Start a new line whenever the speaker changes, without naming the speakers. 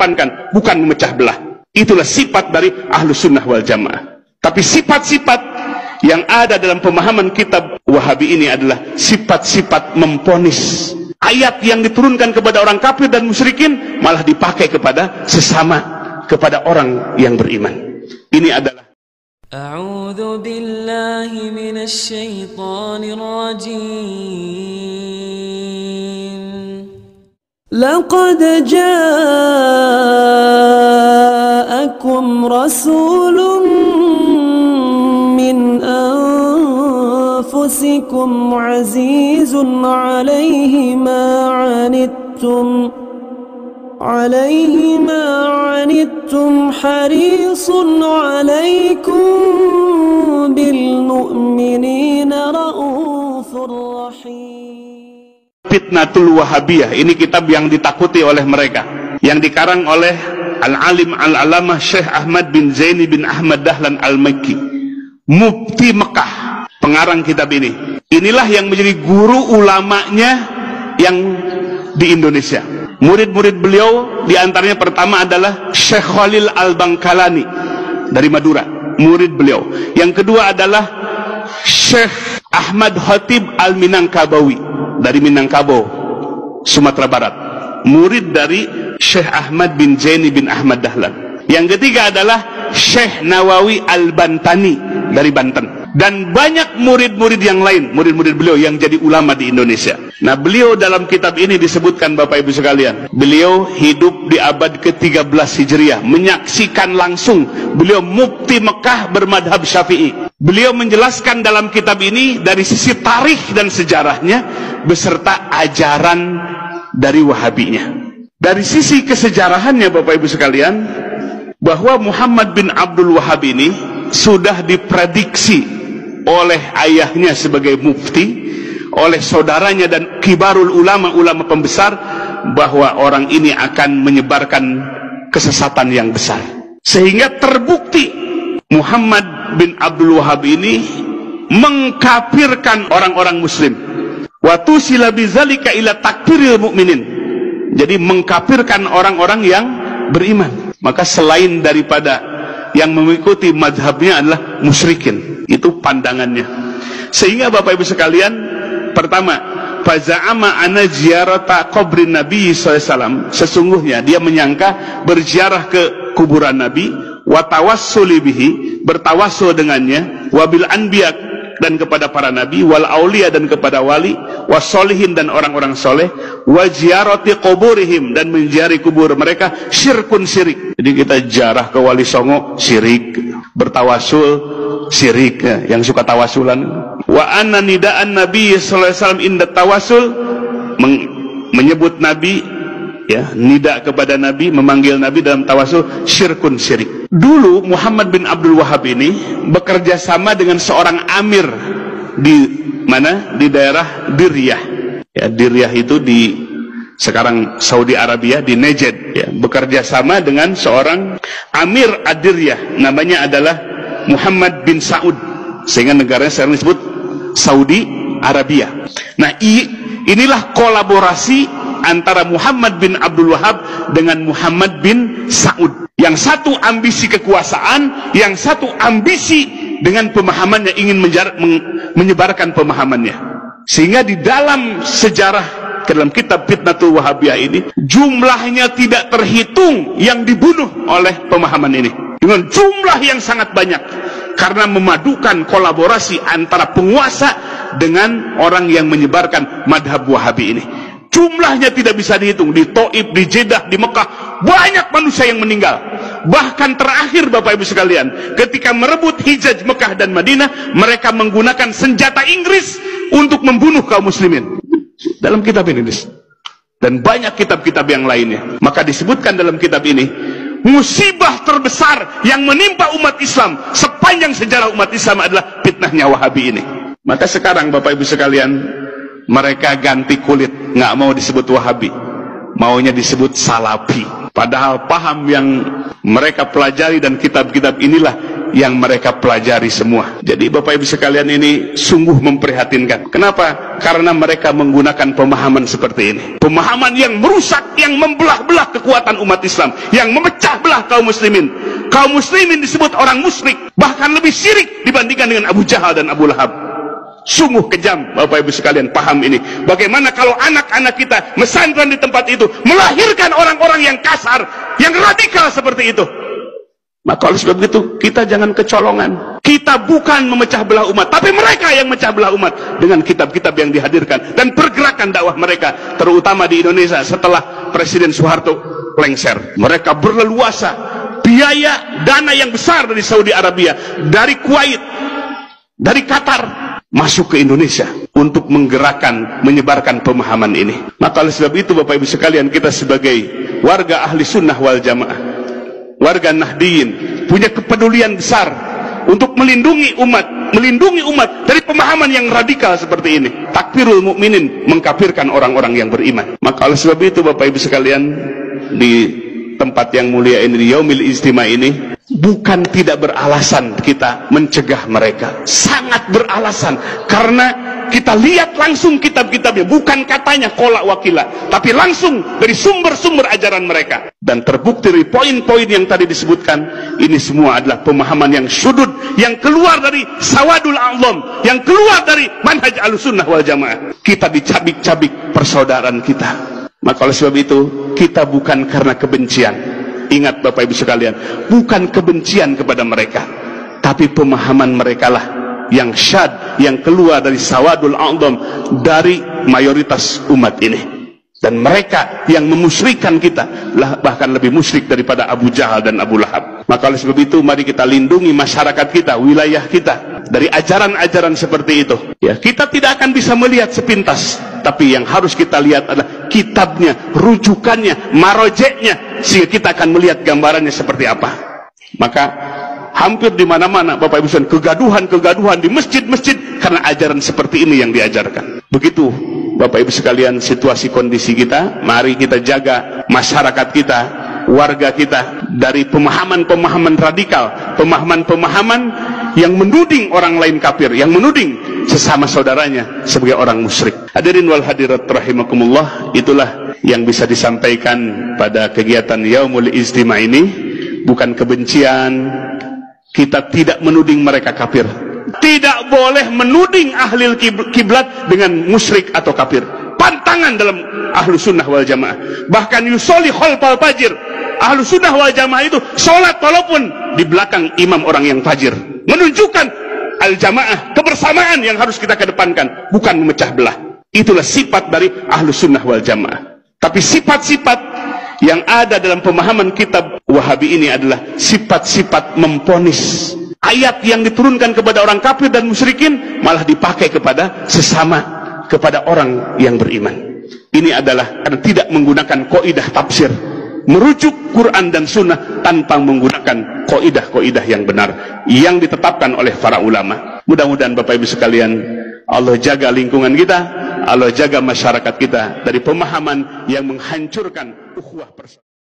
mengedepankan, bukan memecah belah. Itulah sifat dari Ahlus Sunnah wal Jamaah. Tapi sifat-sifat yang ada dalam pemahaman kitab Wahabi ini adalah sifat-sifat memponis. Ayat yang diturunkan kepada orang kafir dan musyrikin malah dipakai kepada sesama, kepada orang yang beriman. Ini adalah
A'udzu billahi minasy syaithanir rajim. Laqad ja'akum rasulun min anfusikum azizun 'alaihi ma 'anittum harisun 'alaikum bil mu'minina raufur rahim.
Fitnatul Wahabiyah ini kitab yang ditakuti oleh mereka, yang dikarang oleh Al-Alim Al-Alamah Syekh Ahmad bin Zaini bin Ahmad Dahlan Al-Makki, Mufti Mekah, pengarang kitab ini. Inilah yang menjadi guru ulamanya yang di Indonesia. Murid-murid beliau diantaranya pertama adalah Syekh Khalil Al-Bangkalani dari Madura, murid beliau. Yang kedua adalah Syekh Ahmad Khatib Al-Minangkabawi dari Minangkabau, Sumatera Barat, murid dari Syekh Ahmad bin Zaini bin Ahmad Dahlan. Yang ketiga adalah Syekh Nawawi Al-Bantani dari Banten. Dan banyak murid-murid yang lain, murid-murid beliau yang jadi ulama di Indonesia. Nah, beliau dalam kitab ini disebutkan, Bapak Ibu sekalian, beliau hidup di abad ke-13 Hijriah, menyaksikan langsung. Beliau mufti Mekah bermadhab Syafi'i. Beliau menjelaskan dalam kitab ini dari sisi tarikh dan sejarahnya beserta ajaran dari Wahabinya. Dari sisi kesejarahannya, Bapak Ibu sekalian, bahwa Muhammad bin Abdul Wahhab ini sudah diprediksi oleh ayahnya sebagai mufti, oleh saudaranya dan kibarul ulama-ulama pembesar, bahwa orang ini akan menyebarkan kesesatan yang besar. Sehingga terbukti Muhammad bin Abdul Wahhab ini mengkafirkan orang-orang muslim. Wa tusila bizalika ila takfiril mukminin. Jadi mengkafirkan orang-orang yang beriman. Maka selain daripada yang mengikuti mazhabnya adalah musyrikin, itu pandangannya. Sehingga Bapak Ibu sekalian, pertama, faza'ama ana ziyarata qabrin Nabi SAW, sesungguhnya dia menyangka berziarah ke kuburan Nabi, wa tawassuli bihi, bertawassul dengannya, wabil anbiya, dan kepada para nabi, wal aulia, dan kepada wali, wasolihin, dan orang-orang soleh, wa ziyarati quburihim, dan menziarahi kubur mereka, syirkun syirik. Jadi kita ziarah ke Wali Songo syirik, bertawasul syirik, ya, yang suka tawasulan. Wa anna nida'an Nabi sallallahu alaihi wasallam inda tawasul, menyebut nabi, ya, nida kepada nabi, memanggil nabi dalam tawasul, syirkun syirik. Dulu Muhammad bin Abdul Wahhab ini bekerja sama dengan seorang amir di mana? Di daerah Diryah. Ya, Diryah itu di sekarang Saudi Arabia, di Najd, ya, bekerja sama dengan seorang amir Ad-Diryah, namanya adalah Muhammad bin Saud, sehingga negaranya sekarang disebut Saudi Arabia. Nah, inilah kolaborasi antara Muhammad bin Abdul Wahhab dengan Muhammad bin Saud. Yang satu ambisi kekuasaan, yang satu ambisi dengan pemahamannya, ingin menyebarkan pemahamannya. Sehingga di dalam sejarah, dalam kitab Fitnatul Wahabiyah ini, jumlahnya tidak terhitung yang dibunuh oleh pemahaman ini, dengan jumlah yang sangat banyak, karena memadukan kolaborasi antara penguasa dengan orang yang menyebarkan madhab Wahabi ini. Jumlahnya tidak bisa dihitung. Di Taif, di Jeddah, di Mekah, banyak manusia yang meninggal. Bahkan terakhir, Bapak Ibu sekalian, ketika merebut Hijaz Mekah dan Madinah, mereka menggunakan senjata Inggris untuk membunuh kaum muslimin. Dalam kitab ini, dan banyak kitab-kitab yang lainnya. Maka disebutkan dalam kitab ini, musibah terbesar yang menimpa umat Islam sepanjang sejarah umat Islam adalah fitnahnya Wahabi ini. Maka sekarang, Bapak Ibu sekalian, mereka ganti kulit, nggak mau disebut Wahabi, maunya disebut Salafi. Padahal paham yang mereka pelajari dan kitab-kitab inilah yang mereka pelajari semua. Jadi Bapak Ibu sekalian, ini sungguh memprihatinkan. Kenapa? Karena mereka menggunakan pemahaman seperti ini. Pemahaman yang merusak, yang membelah-belah kekuatan umat Islam, yang memecah belah kaum muslimin. Kaum muslimin disebut orang musyrik, bahkan lebih syirik dibandingkan dengan Abu Jahal dan Abu Lahab. Sungguh kejam Bapak Ibu sekalian, paham ini. Bagaimana kalau anak-anak kita mesantren di tempat itu melahirkan orang-orang yang kasar, yang radikal seperti itu. Maka oleh sebab itu kita jangan kecolongan. Kita bukan memecah belah umat, tapi mereka yang memecah belah umat dengan kitab-kitab yang dihadirkan dan pergerakan dakwah mereka, terutama di Indonesia setelah Presiden Soeharto lengser. Mereka berleluasa, biaya dana yang besar dari Saudi Arabia, dari Kuwait, dari Qatar, masuk ke Indonesia untuk menggerakkan, menyebarkan pemahaman ini. Maka oleh sebab itu Bapak Ibu sekalian, kita sebagai warga ahli sunnah wal jamaah, warga Nahdiyin, punya kepedulian besar untuk melindungi umat dari pemahaman yang radikal seperti ini. Takfirul mukminin, mengkafirkan orang-orang yang beriman. Maka oleh sebab itu Bapak Ibu sekalian, di tempat yang mulia ini, di Yaumil Ijtima ini, bukan tidak beralasan kita mencegah mereka, sangat beralasan, karena kita lihat langsung kitab-kitabnya, bukan katanya kolak wakila, tapi langsung dari sumber-sumber ajaran mereka. Dan terbukti dari poin-poin yang tadi disebutkan, ini semua adalah pemahaman yang syudud, yang keluar dari sawadul a'zam, yang keluar dari manhaj Ahlussunnah wal Jamaah. Kita dicabik-cabik persaudaraan kita. Maka oleh sebab itu, kita bukan karena kebencian. Ingat Bapak Ibu sekalian, bukan kebencian kepada mereka, tapi pemahaman mereka lah yang syad, yang keluar dari sawadul a'zam, dari mayoritas umat ini. Dan mereka yang memusyrikan kita lah, bahkan lebih musyrik daripada Abu Jahal dan Abu Lahab. Maka oleh sebab itu, mari kita lindungi masyarakat kita, wilayah kita, dari ajaran-ajaran seperti itu. Ya, kita tidak akan bisa melihat sepintas, tapi yang harus kita lihat adalah kitabnya, rujukannya, marojeknya, sehingga kita akan melihat gambarannya seperti apa. Maka hampir di mana-mana Bapak Ibu sekalian, kegaduhan di masjid-masjid karena ajaran seperti ini yang diajarkan. Begitu Bapak Ibu sekalian situasi kondisi kita. Mari kita jaga masyarakat kita, warga kita, dari pemahaman-pemahaman radikal, pemahaman-pemahaman yang menuding orang lain kafir, yang menuding sesama saudaranya sebagai orang musyrik. Hadirin wal hadirat rahimakumullah, itulah yang bisa disampaikan pada kegiatan Yaumul Ijtima ini. Bukan kebencian, kita tidak menuding mereka kafir. Tidak boleh menuding ahli kiblat dengan musyrik atau kafir. Pantangan dalam Ahlussunnah wal Jamaah. Bahkan yusolli khalfal fajir. Ahlussunnah wal Jamaah itu sholat walaupun di belakang imam orang yang fajir. Menunjukkan al-jamaah, kebersamaan yang harus kita kedepankan, bukan memecah belah. Itulah sifat dari Ahlussunnah wal Jamaah. Tapi sifat-sifat yang ada dalam pemahaman kitab Wahabi ini adalah sifat-sifat memponis. Ayat yang diturunkan kepada orang kafir dan musyrikin malah dipakai kepada sesama, kepada orang yang beriman. Ini adalah karena tidak menggunakan kaidah tafsir, merujuk Quran dan Sunnah tanpa menggunakan kaidah-kaidah yang benar yang ditetapkan oleh para ulama. Mudah-mudahan Bapak Ibu sekalian, Allah jaga lingkungan kita, Allah jaga masyarakat kita dari pemahaman yang menghancurkan ukhuwah persaudaraan.